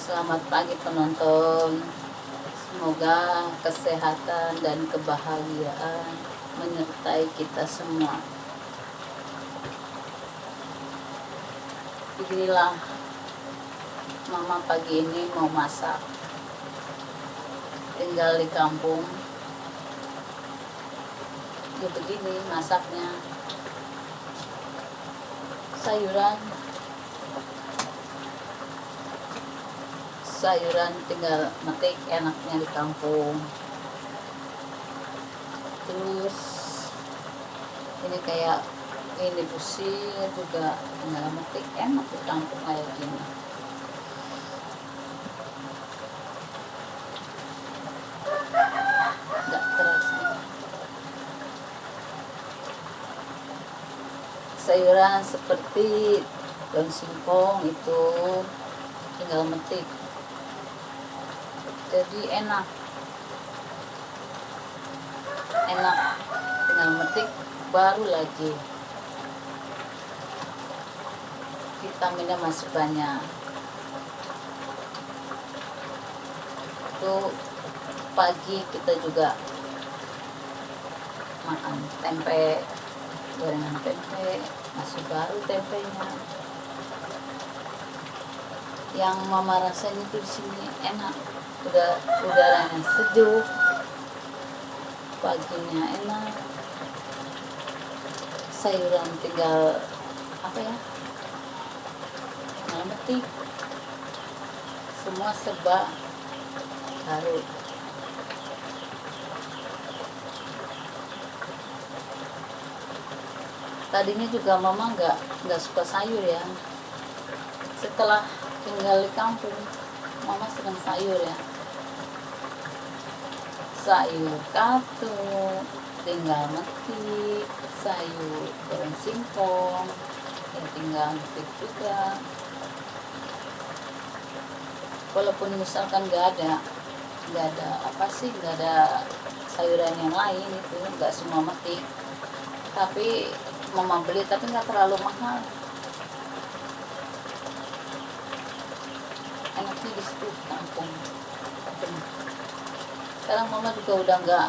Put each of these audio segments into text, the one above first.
Selamat pagi penonton. Semoga kesehatan dan kebahagiaan menyertai kita semua. Beginilah Mama pagi ini mau masak. Tinggal di kampung. Ya begini masaknya. Sayuran tinggal metik, enaknya di kampung. Terus ini kayak ini busir juga tinggal metik, enak di kampung kayak gini. Nggak terasa. Sayuran seperti daun singkong itu tinggal metik, jadi enak tinggal metik. Baru lagi vitaminnya masih banyak. Itu pagi kita juga makan tempe, gorengan tempe, masih baru tempenya. Yang Mama rasain itu di sini enak, udaranya sejuk, paginya enak, sayuran tinggal tinggal metik, semua serba baru. Tadinya juga Mama nggak suka sayur ya. Setelah tinggal di kampung, Mama senang sayur ya. Sayur katu, tinggal metik, sayur goreng singkong, ya tinggal metik juga. Walaupun misalkan nggak ada sayuran yang lain, itu nggak semua metik, tapi Mama beli tapi nggak terlalu mahal. Enaknya di situ kampung. Sekarang Mama juga udah nggak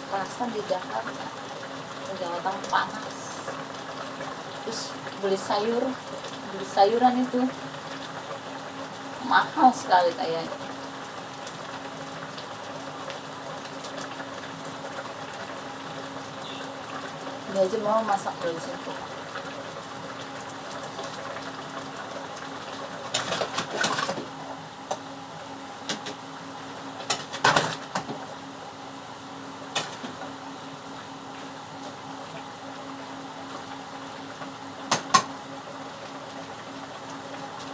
kerasa di Jakarta. Di Jakarta panas. Terus beli sayuran itu mahal sekali kayaknya. Ini aja mau masak dari situ.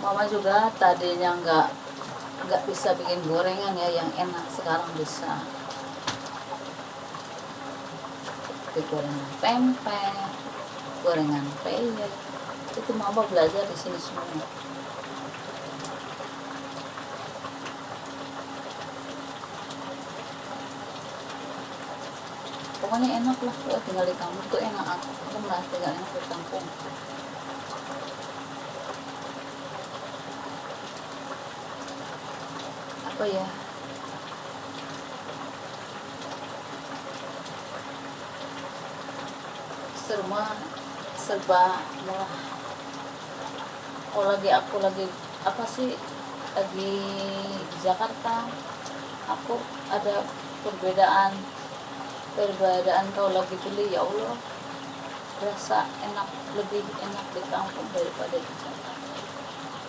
Mama juga tadinya nggak bisa bikin gorengan ya yang enak, sekarang bisa. Gorengan tempe, gorengan peyek, itu Mama belajar di sini semua. Pokoknya enak lah, tinggal di kampung tuh enak. Aku merasa tinggal enak di kampung. Apa ya? serba murah. Aku lagi lagi di Jakarta, aku ada perbedaan kalau lagi beli, ya Allah, rasa lebih enak di kampung daripada di Jakarta.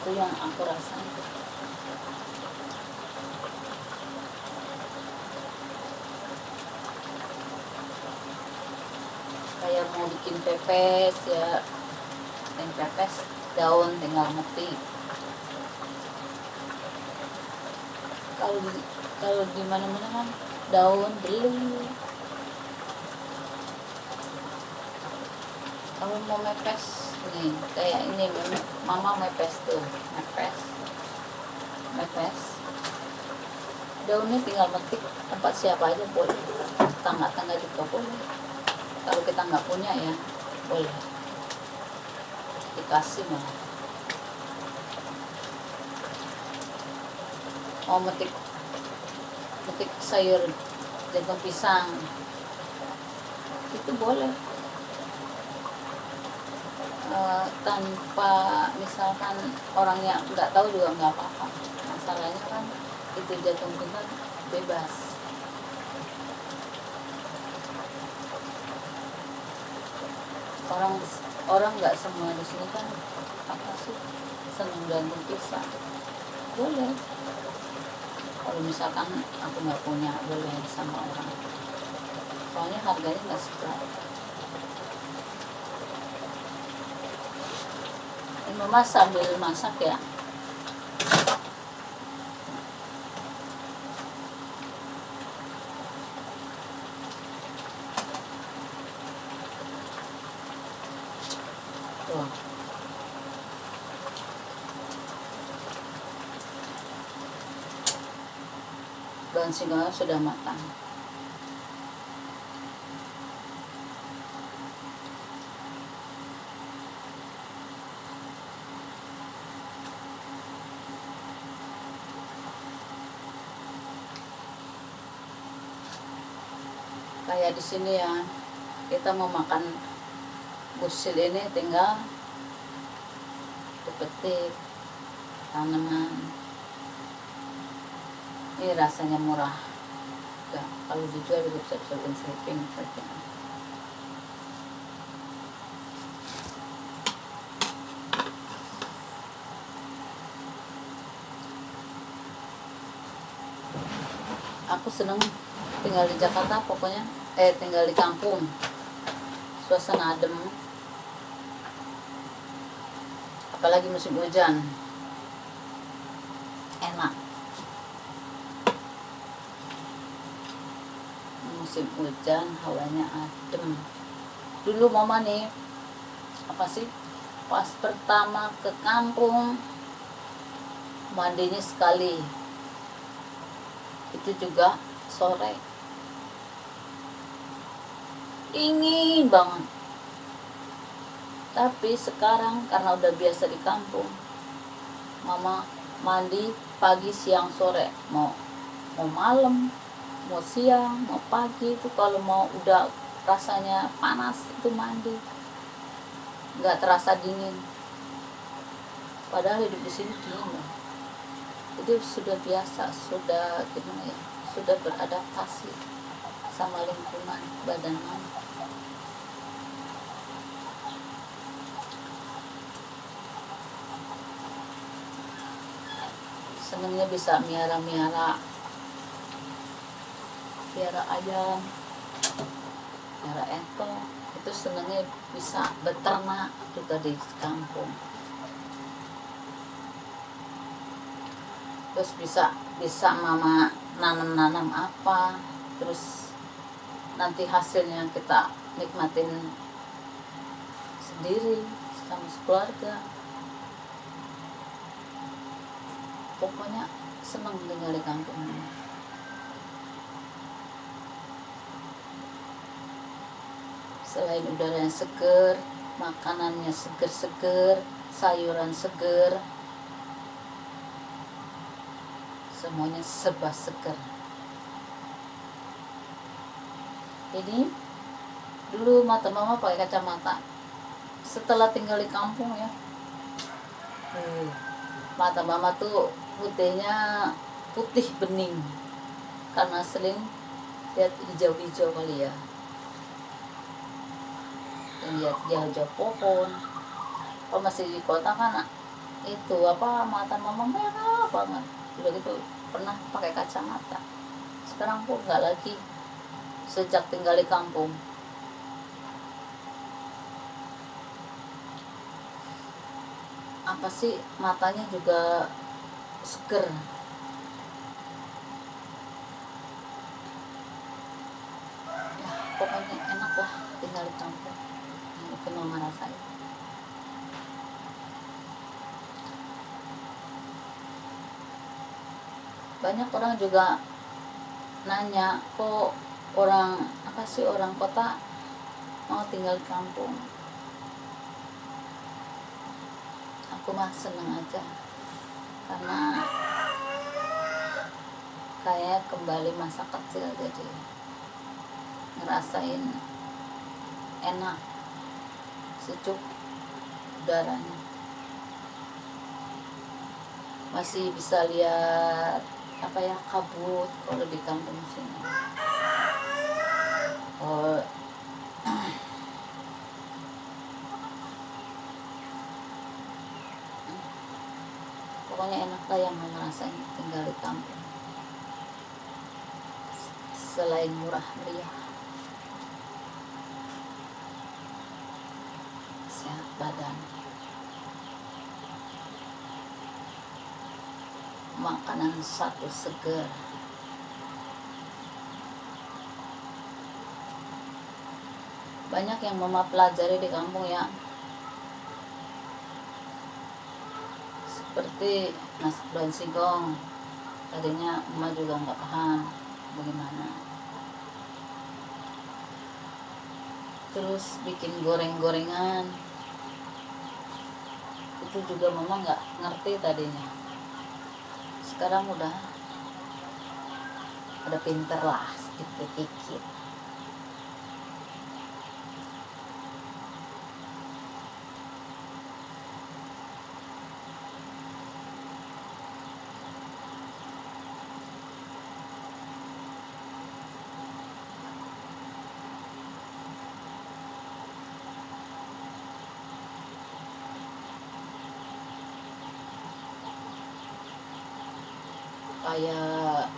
Itu yang aku rasain. Kayak mau bikin pepes ya, pepes daun tinggal metik. Kalau di mana-mana kan daun beli. Kalau mau mepes nih, kayak ini Mama mepes daunnya tinggal metik, tempat siapa aja boleh, tangga juga boleh. Kalau kita nggak punya ya boleh dikasih mah. mau metik metik sayur jagung pisang itu boleh. Tanpa misalkan orangnya nggak tahu juga nggak apa-apa. Masalahnya kan itu jagung pisang bebas. Orang nggak semua di sini kan apa sih senang jagung pisang. Boleh. Kalau misalkan aku nggak punya, boleh sama orang. Soalnya harganya nggak seberapa. Ini Mama sambil masak ya. Tuh. Daun singkongnya sudah matang. Kayak di sini ya, kita mau makan busil ini tinggal dipetik tanaman. Ini rasanya murah. Ya, kalau dijual bisa sleeping saja. Aku seneng tinggal di Jakarta pokoknya, tinggal di kampung, suasana adem, apalagi musim hujan, enak. Musim hujan hawanya adem. Dulu Mama nih apa sih, pas pertama ke kampung mandinya sekali, itu juga sore, dingin banget. Tapi sekarang karena udah biasa di kampung, Mama mandi pagi siang sore, mau malam, mau siang, mau pagi. Itu kalau mau udah rasanya panas itu mandi, nggak terasa dingin. Padahal hidup di sini dingin ya. Itu sudah biasa, sudah gimana ya, sudah beradaptasi sama lingkungan badan Mama. Senangnya bisa miara ayam, miara entok. Itu senangnya bisa beternak juga di kampung. Terus bisa Mama nanam apa, terus nanti hasilnya kita nikmatin sendiri sama keluarga. Pokoknya senang tinggal di kampung. Selain udaranya seger, makanannya seger-seger, sayuran seger, semuanya serba seger. Jadi dulu mata Mama pakai kacamata. Setelah tinggal di kampung ya, mata Mama tuh putih bening, karena sering lihat hijau-hijau kali ya, lihat hijau pohon. Kalau masih di kota kan itu apa, mata Mama merah banget. Udah gitu pernah pakai kacamata. Sekarang kok nggak lagi sejak tinggal di kampung. Apa sih, matanya juga seger. Ya, pokoknya enak lah tinggal di kampung. Itu Mama rasain. Banyak orang juga nanya, kok orang kota mau tinggal di kampung. Aku mah seneng aja, karena kayak kembali masa kecil, jadi ngerasain enak, sejuk udaranya, masih bisa lihat kabut kalau di kampung sini. Oh, pokoknya enak lah yang ngerasain tinggal di kampung. Selain murah meriah, sehat badan, makanan satu seger. Banyak yang mama pelajari di kampung ya, seperti masak daun singkong. Tadinya emak juga nggak paham bagaimana. Terus bikin goreng-gorengan, itu juga mama nggak ngerti tadinya. Sekarang udah pinter lah, sedikit-sedikit. Kayak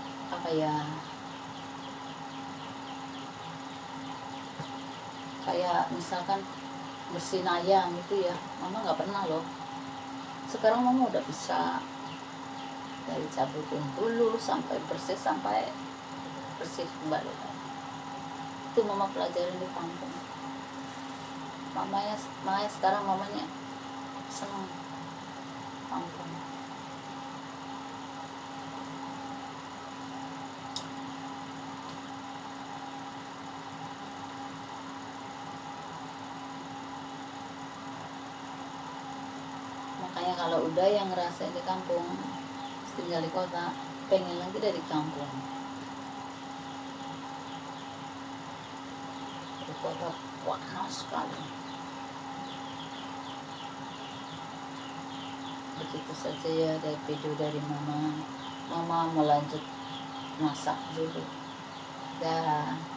kayak misalkan bersihin ayam itu ya, mama nggak pernah loh. Sekarang mama udah bisa, dari cabutin dulu sampai bersih kembali. Itu mama pelajarin di kampung. Makanya sekarang mamanya senang kampung. Makanya kalau udah yang ngerasain di kampung, tinggal di kota, pengen lagi dari kampung. Di kota panas sekali. Begitu saja ya dari video dari mama. Mama mau lanjut masak dulu. Dah.